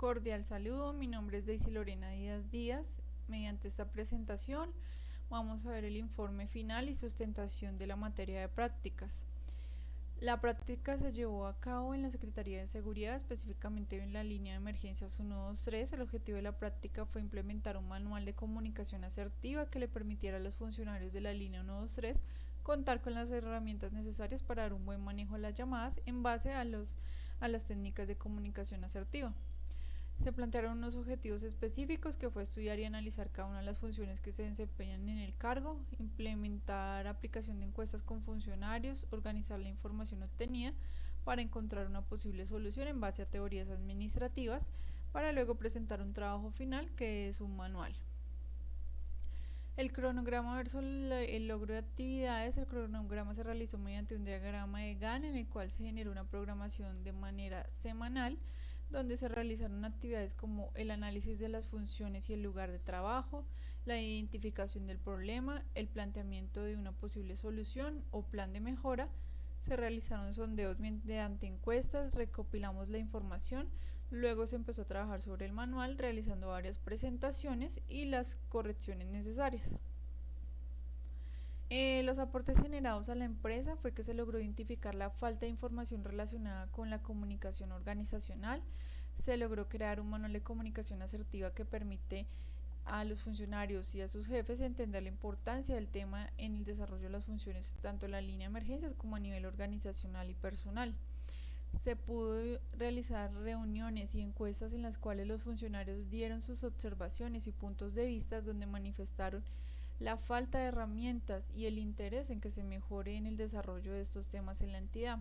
Cordial saludo, mi nombre es Daisy Lorena Díaz Díaz. Mediante esta presentación vamos a ver el informe final y sustentación de la materia de prácticas. La práctica se llevó a cabo en la Secretaría de Seguridad, específicamente en la línea de emergencias 123. El objetivo de la práctica fue implementar un manual de comunicación asertiva que le permitiera a los funcionarios de la línea 123 contar con las herramientas necesarias para dar un buen manejo a las llamadas en base a las técnicas de comunicación asertiva. Se plantearon unos objetivos específicos que fue estudiar y analizar cada una de las funciones que se desempeñan en el cargo, implementar aplicación de encuestas con funcionarios, organizar la información obtenida para encontrar una posible solución en base a teorías administrativas, para luego presentar un trabajo final que es un manual. El cronograma versus el logro de actividades. El cronograma se realizó mediante un diagrama de Gantt en el cual se generó una programación de manera semanal, donde se realizaron actividades como el análisis de las funciones y el lugar de trabajo, la identificación del problema, el planteamiento de una posible solución o plan de mejora. Se realizaron sondeos mediante encuestas, recopilamos la información, luego se empezó a trabajar sobre el manual, realizando varias presentaciones y las correcciones necesarias. Los aportes generados a la empresa fue que se logró identificar la falta de información relacionada con la comunicación organizacional, se logró crear un manual de comunicación asertiva que permite a los funcionarios y a sus jefes entender la importancia del tema en el desarrollo de las funciones tanto en la línea de emergencias como a nivel organizacional y personal. Se pudo realizar reuniones y encuestas en las cuales los funcionarios dieron sus observaciones y puntos de vista, donde manifestaron la falta de herramientas y el interés en que se mejore en el desarrollo de estos temas en la entidad.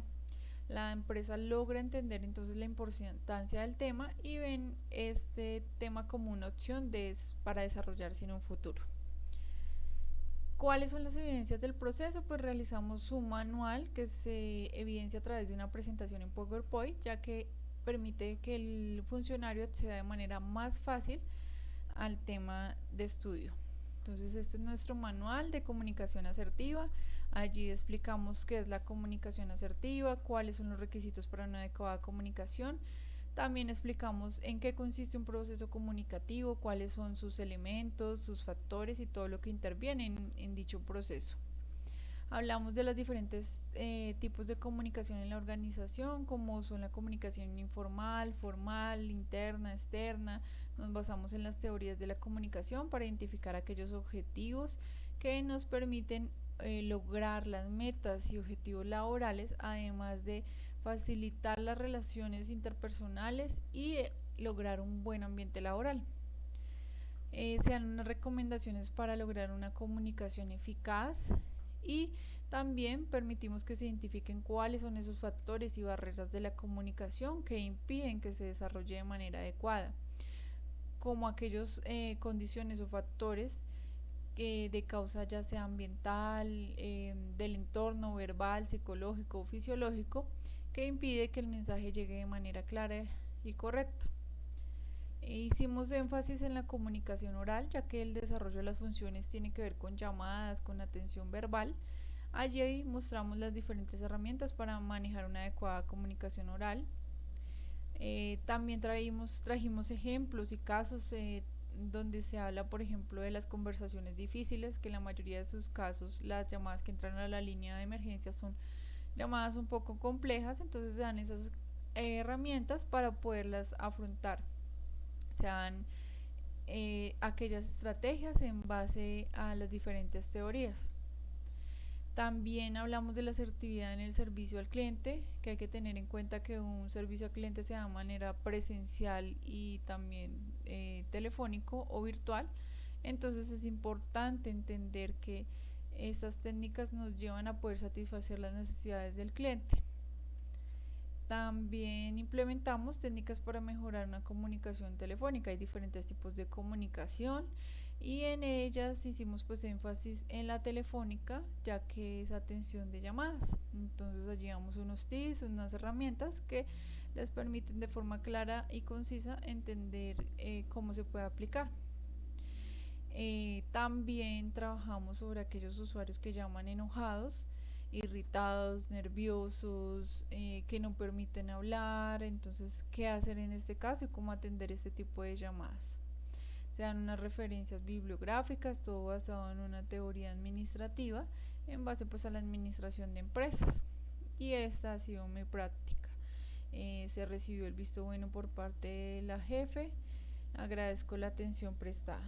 La empresa logra entender entonces la importancia del tema y ven este tema como una opción para desarrollarse en un futuro. ¿Cuáles son las evidencias del proceso? Pues realizamos un manual que se evidencia a través de una presentación en PowerPoint, ya que permite que el funcionario acceda de manera más fácil al tema de estudio. Entonces este es nuestro manual de comunicación asertiva. Allí explicamos qué es la comunicación asertiva, cuáles son los requisitos para una adecuada comunicación. También explicamos en qué consiste un proceso comunicativo, cuáles son sus elementos, sus factores y todo lo que interviene en dicho proceso. Hablamos de los diferentes tipos de comunicación en la organización, como son la comunicación informal, formal, interna, externa. Nos basamos en las teorías de la comunicación para identificar aquellos objetivos que nos permiten lograr las metas y objetivos laborales, además de facilitar las relaciones interpersonales y lograr un buen ambiente laboral. Se dan unas recomendaciones para lograr una comunicación eficaz y también permitimos que se identifiquen cuáles son esos factores y barreras de la comunicación que impiden que se desarrolle de manera adecuada, como aquellas condiciones o factores de causa ya sea ambiental, del entorno, verbal, psicológico o fisiológico, que impide que el mensaje llegue de manera clara y correcta. Hicimos énfasis en la comunicación oral, ya que el desarrollo de las funciones tiene que ver con llamadas, con atención verbal. Allí mostramos las diferentes herramientas para manejar una adecuada comunicación oral. También trajimos ejemplos y casos donde se habla, por ejemplo, de las conversaciones difíciles, que en la mayoría de sus casos las llamadas que entran a la línea de emergencia son llamadas un poco complejas, entonces se dan esas herramientas para poderlas afrontar. Se dan aquellas estrategias en base a las diferentes teorías. También hablamos de la asertividad en el servicio al cliente, que hay que tener en cuenta que un servicio al cliente se da de manera presencial y también telefónico o virtual. Entonces es importante entender que estas técnicas nos llevan a poder satisfacer las necesidades del cliente. También implementamos técnicas para mejorar una comunicación telefónica. Hay diferentes tipos de comunicación y en ellas hicimos pues énfasis en la telefónica, ya que es atención de llamadas. Entonces allí damos unos tips, unas herramientas que les permiten de forma clara y concisa entender cómo se puede aplicar. También trabajamos sobre aquellos usuarios que llaman enojados irritados, nerviosos, que no permiten hablar. Entonces, ¿qué hacer en este caso y cómo atender este tipo de llamadas? Se dan unas referencias bibliográficas, todo basado en una teoría administrativa en base pues a la administración de empresas, y esta ha sido mi práctica. Se recibió el visto bueno por parte de la jefe. Agradezco la atención prestada.